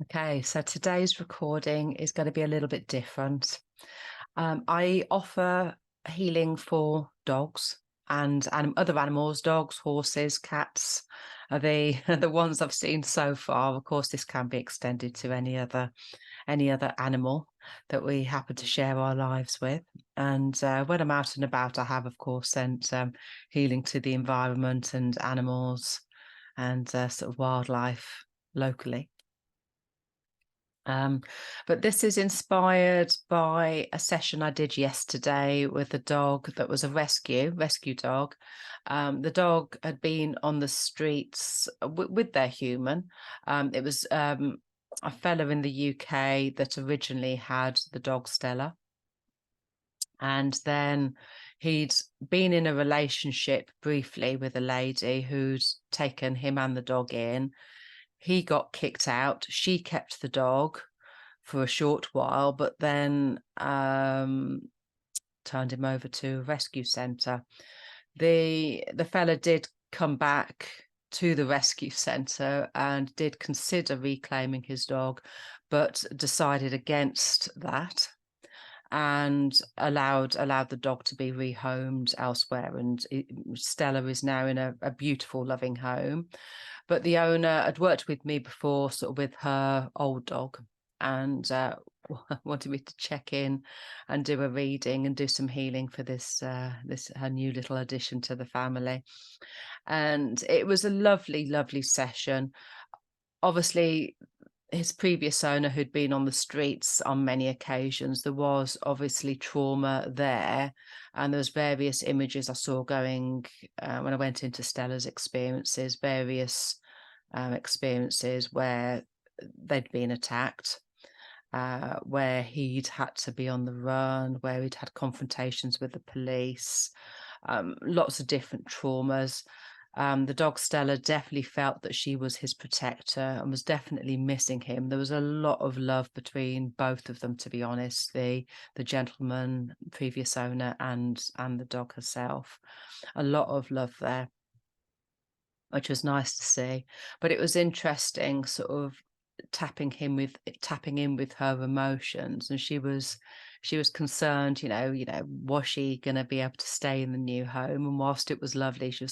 Okay, so today's recording is going to be a little bit different. I offer healing for dogs and other animals. Dogs, horses, cats are the the ones I've seen so far. Of course, this can be extended to any other animal that we happen to share our lives with. And when I'm out and about, I have, of course, sent healing to the environment and animals and sort of wildlife locally. Um, but this is inspired by a session I did yesterday with a dog that was a rescue dog. The dog had been on the streets with their human. It was a fella in the UK that originally had the dog Stella. And then he'd been in a relationship briefly with a lady who'd taken him and the dog in. He got kicked out. She kept the dog for a short while, but then turned him over to a rescue centre. The fella did come back to the rescue centre and did consider reclaiming his dog, but decided against that and allowed the dog to be rehomed elsewhere. And Stella is now in a beautiful, loving home. But the owner had worked with me before, sort of with her old dog, and wanted me to check in and do a reading and do some healing for this her new little addition to the family. And it was a lovely, lovely session. Obviously, his previous owner, who'd been on the streets on many occasions, there was obviously trauma there, and there was various images I saw going when I went into Stella's experiences, various experiences where they'd been attacked, where he'd had to be on the run, where he'd had confrontations with the police, lots of different traumas. The dog Stella definitely felt that she was his protector and was definitely missing him. There was a lot of love between both of them, to be honest, the gentleman, previous owner, and the dog herself. A lot of love there, which was nice to see. But it was interesting, sort of tapping in with her emotions, and she was concerned, was she going to be able to stay in the new home? And whilst it was lovely, I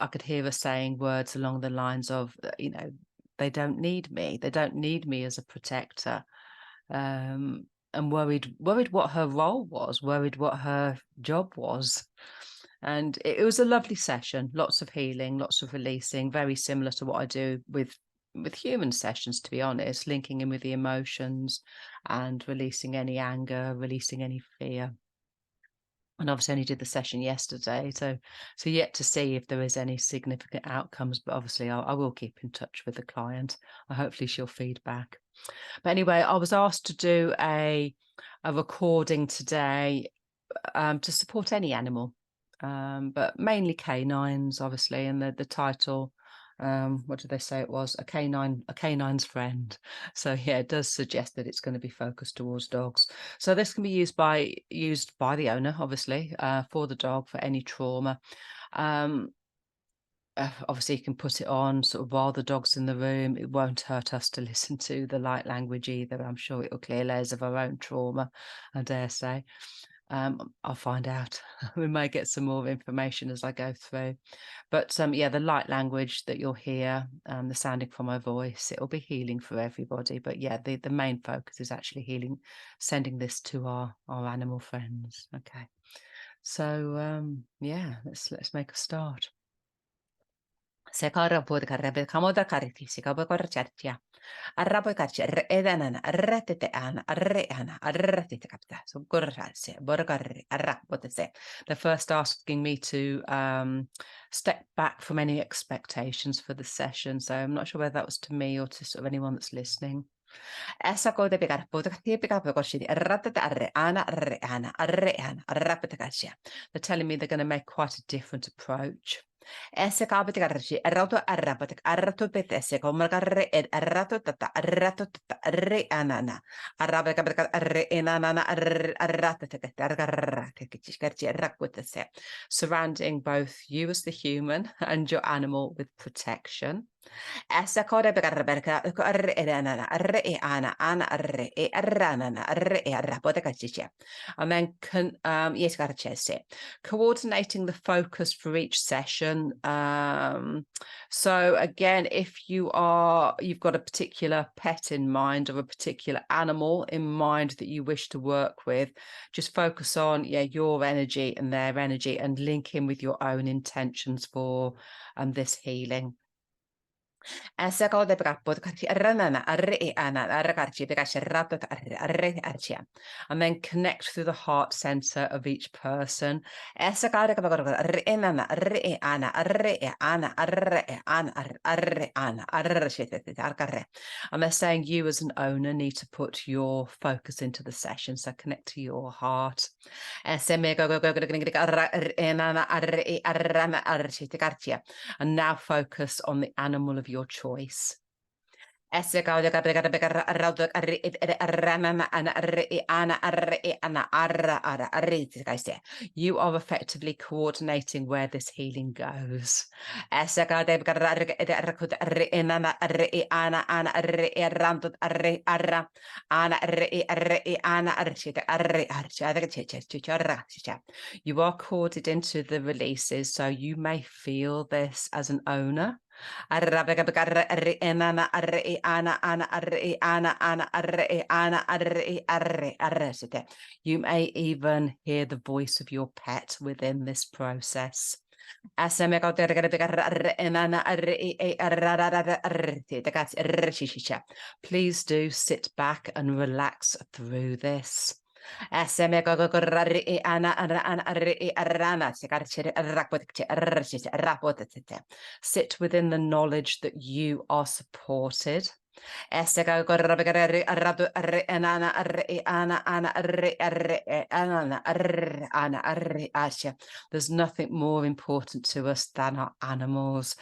could hear her saying words along the lines of, they don't need me as a protector, and worried what her role was, worried what her job was. And it was a lovely session, lots of healing, lots of releasing, very similar to what I do with human sessions, to be honest, linking in with the emotions and releasing any anger, releasing any fear. And obviously only did the session yesterday, so yet to see if there is any significant outcomes, but obviously I will keep in touch with the client. Hopefully she'll feed back. But anyway, I was asked to do a recording today to support any animal, but mainly canines, obviously, and the title, what did they say it was? A canine's friend. So yeah, it does suggest that it's going to be focused towards dogs. So this can be used by the owner, obviously, for the dog, for any trauma. Obviously you can put it on sort of while the dog's in the room. It won't hurt us to listen to the light language either. I'm sure it'll clear layers of our own trauma, I dare say. I'll find out. We may get some more information as I go through. But yeah, the light language that you'll hear, the sounding from my voice, it'll be healing for everybody. But yeah, the main focus is actually healing, sending this to our animal friends. Okay. So yeah, let's make a start. Sekarang buat karebe kamu da kariti sikaba korchartia. Arrabo karchi edanana arretete ana arreana arretete kapta. So korcharse borgarri arrabotese. They're first asking me to step back from any expectations for the session. So I'm not sure whether that was to me or to sort of anyone that's listening. Essa code pigar potati pick up a question. They're telling me they're going to make quite a different approach. Esse capiticarci, errato arrapatic, arrato petesse, comarcarre ed arrato tata, arrato tata, re anana, arrabacabrica, re enanana, arratate, surrounding both you as the human and your animal with protection. Essa kode berka arre enana arre e ana arre e arranana arre e arrapote kachiche. And then yes garchese. Coordinating the focus for each session. So again, if you've got a particular pet in mind or a particular animal in mind that you wish to work with, just focus on your energy and their energy and link in with your own intentions for this healing. Sekolah berkaput karchi ranana arre ana arre karchi bekash ratot arre archia. And then connect through the heart center of each person. Sekolah arre enana arre ana arre ana arre ana arre ana arre arre. And they're saying you as an owner need to put your focus into the session, so connect to your heart. And now focus on the animal of your choice. You are effectively coordinating where this healing goes. You are corded into the releases, so you may feel this as an owner. You may even hear the voice of your pet within this process. Please do sit back and relax through this. Sit within the knowledge that you are supported. There's nothing more important to us than our animals.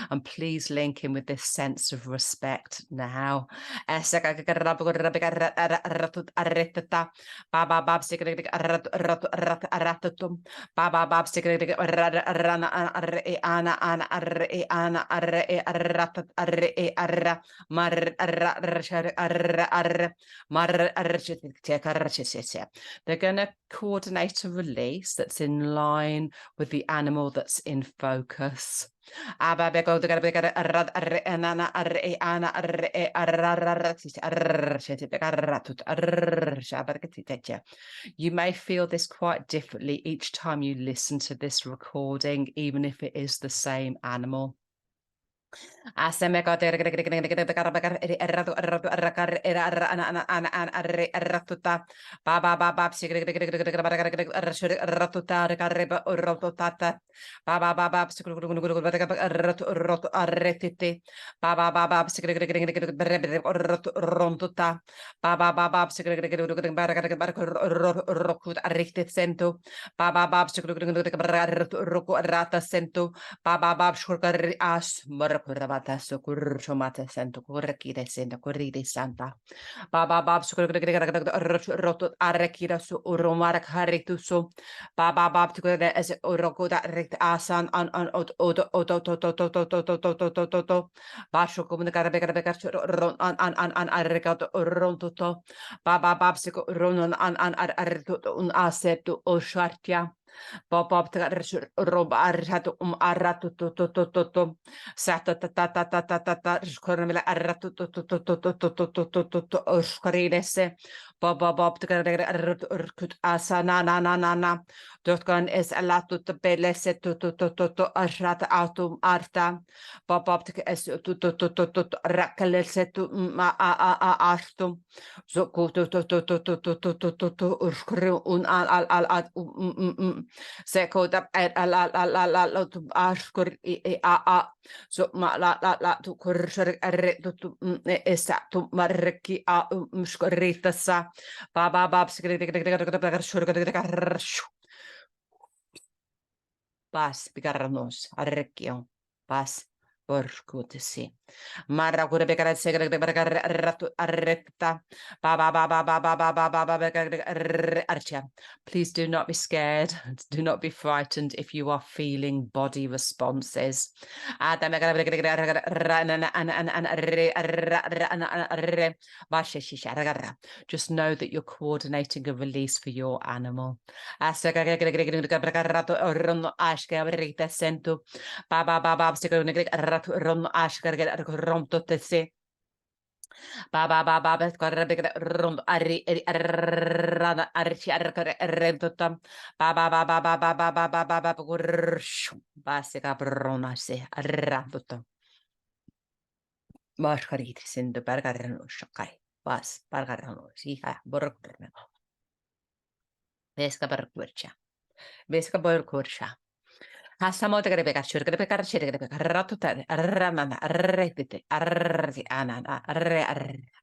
And please link in with this sense of respect now. They're going to coordinate a release that's in line with the animal that's in focus. You may feel this quite differently each time you listen to this recording, even if it is the same animal. Santa. Baba Bob roto arrekira su urumarak haritusu. Baba Bob to go there as Orogo that rect asan on oto Basho Gumanagarabeka ron on arregato rontoto. Baba Bob siko ronon on arreto un asetu o shartia. Bob rob arrato arrato to sato tata scormela arrato to scorinese Bob urkut asana na dotkan es alato to belese to arrata autum arta Bob es to rakalese to artum so to urskru un al Seko da la tu ashkur so ma la tu kurshar arre tu esa tu marki a mshkorita sa baba bab Bas bigarnos arrekio bas Porcutisi. Mara kure bekara segre bekara ratu arrekta. Ba ba ba ba ba ba ba ba ba ba archa. Please do not be scared. Do not be frightened if you are feeling body responses. Just know that you're coordinating a release for your animal. Ba ba ba ba ron ron to se ba ba ba ba ron ari rana archi rentotam ba ba ba ba ba ba ba ba ba ba ba ba se cabrona se arrantotam margariti sin de bergarano shakai bas bergarano si ha borgorno vesca berkurcha Hasamo tegre bekar shur tegre bekar shir tegre bekar ratu tare arranana arretite arri anana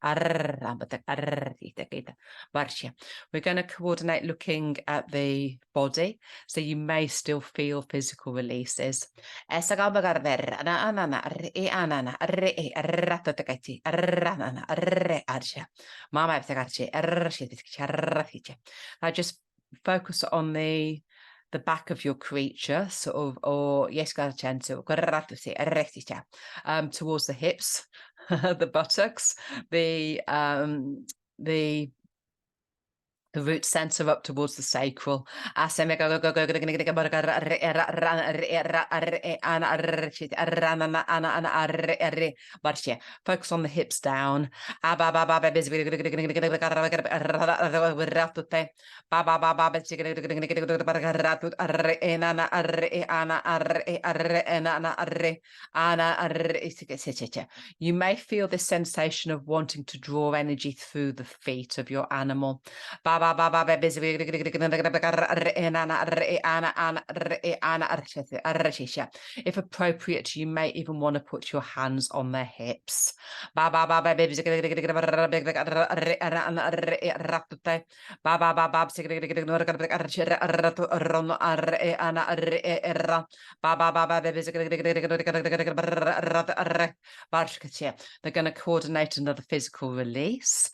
arramate arrite kita barsha. We're going to coordinate looking at the body, so you may still feel physical releases. Esaga bagar ver anana arri anana arri arratu tekati arranana arri arsha. Mama tegarche arshi arratiche. I just focus on the back of your creature, sort of, or yes, towards the hips, the buttocks, the root center up towards the sacral. Focus on the hips down. You may feel this sensation of wanting to draw energy through the feet of your animal. If appropriate, you may even want to put your hands on their hips. They're going to coordinate another physical release.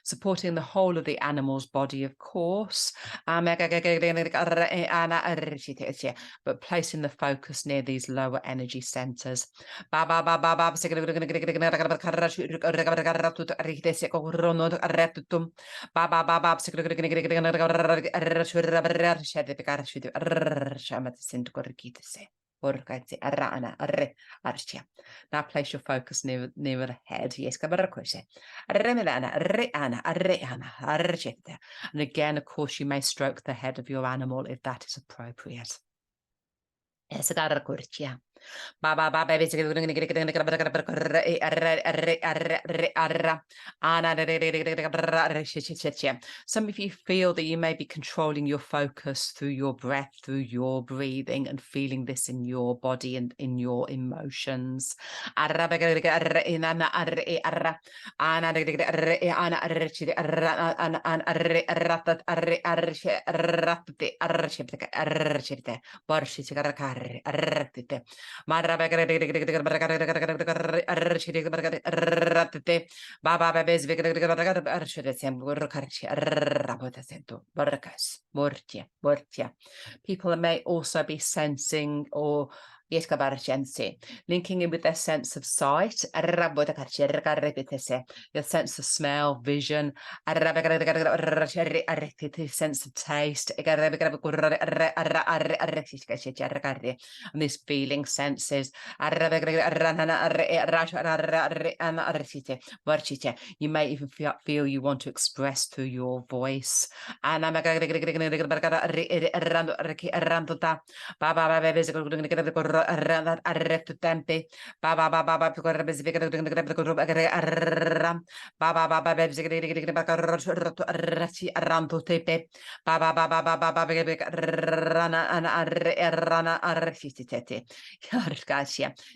Supporting the whole of the animal's body, of course, but placing the focus near these lower energy centers. Now place your focus near the head. Yes, and again, of course, you may stroke the head of your animal if that is appropriate. Some of you feel that you may be controlling your focus through your breath, through your breathing, and feeling this in your body and in your emotions. People may also be sensing or linking in with their sense of sight, your sense of smell, vision, sense of taste, and these feeling senses. You may even feel you want to express through your voice. tempi. Ba ba ba ba ba ba ba ba ba ranto tepe. Ba ba ba ba ba ba ba rana rana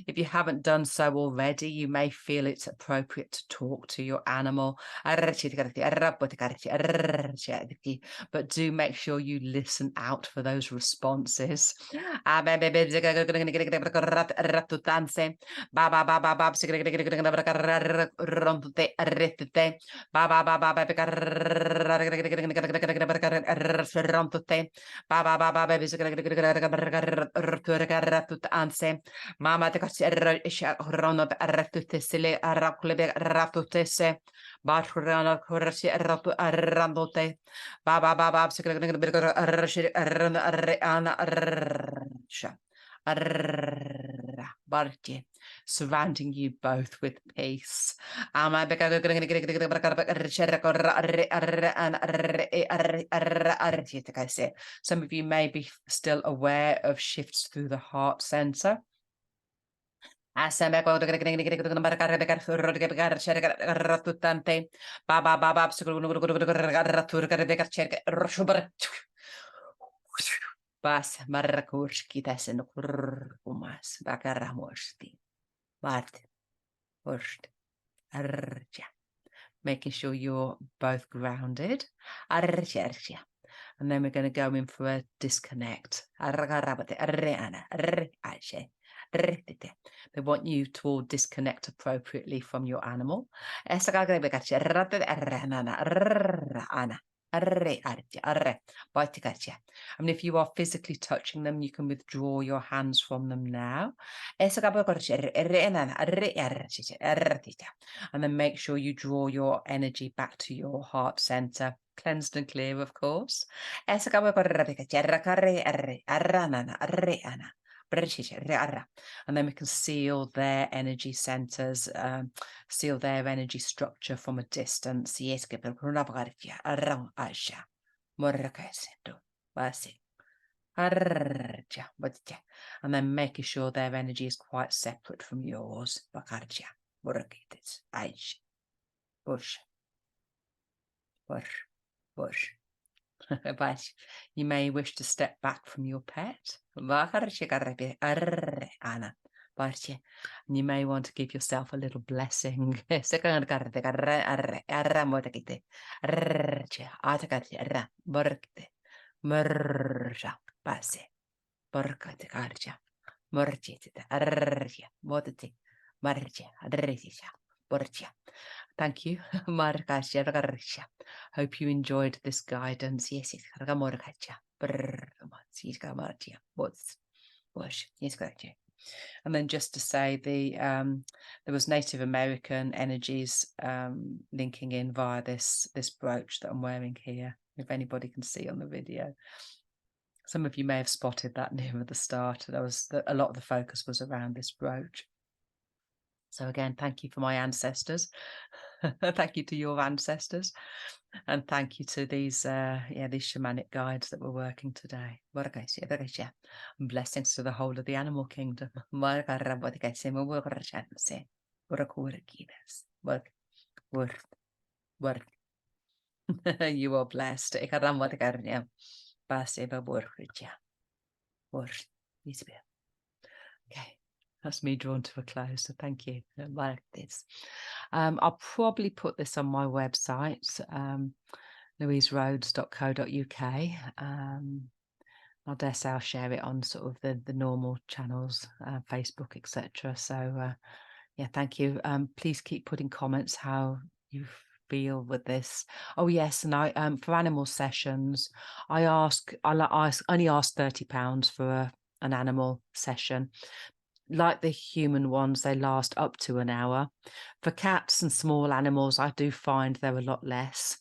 if you haven't done so already, you may feel it's appropriate to talk to your animal. But do make sure you listen out for those responses. Mama te kasi isha rono arratutesile arakulebe ratutese barrana korasi arratu arrandote baba baba arrashi arrana arreana arrasha barki surrounding you both with peace. Some of you may be still aware of shifts through the heart center. Bas marrakurski tässä kurkumas bakaramusti. Vart first arja. Making sure you're both grounded. Arja. And then we're going to go in for a disconnect. They want you to all disconnect appropriately from your animal. I mean, if you are physically touching them, you can withdraw your hands from them now. And then make sure you draw your energy back to your heart center, cleansed and clear, of course. And then we can seal their energy centers, seal their energy structure from a distance. And then making sure their energy is quite separate from yours. Bush. But you may wish to step back from your pet. And you may want to give yourself a little blessing. Thank you. Hope you enjoyed this guidance. Yes, and then just to say there was Native American energies linking in via this brooch that I'm wearing here, if anybody can see on the video. Some of you may have spotted that near the start. A lot of the focus was around this brooch. So again, thank you for my ancestors. Thank you to your ancestors. And thank you to these shamanic guides that were working today. And blessings to the whole of the animal kingdom. You are blessed. Okay. That's me drawn to a close, so thank you. I like this. I'll probably put this on my website, louiserhodes.co.uk. I dare say I'll share it on sort of the normal channels, Facebook, etc. So, yeah, thank you. Please keep putting comments how you feel with this. Oh yes, and I for animal sessions, I only ask £30 for an animal session. Like the human ones, they last up to an hour. For cats and small animals, I do find they're a lot less.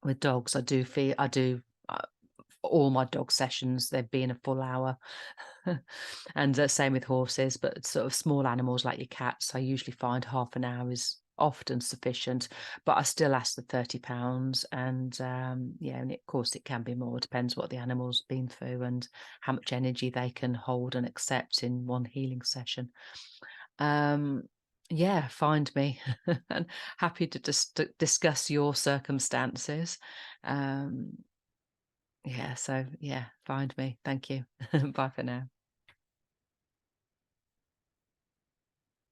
With dogs, all my dog sessions, they've been a full hour. And same with horses, but sort of small animals like your cats, I usually find half an hour is often sufficient, but I still ask the £30, and yeah, and of course it can be more. It depends what the animal's been through and how much energy they can hold and accept in one healing session. Yeah, find me, and happy to discuss your circumstances. Yeah, so yeah, find me. Thank you. Bye for now.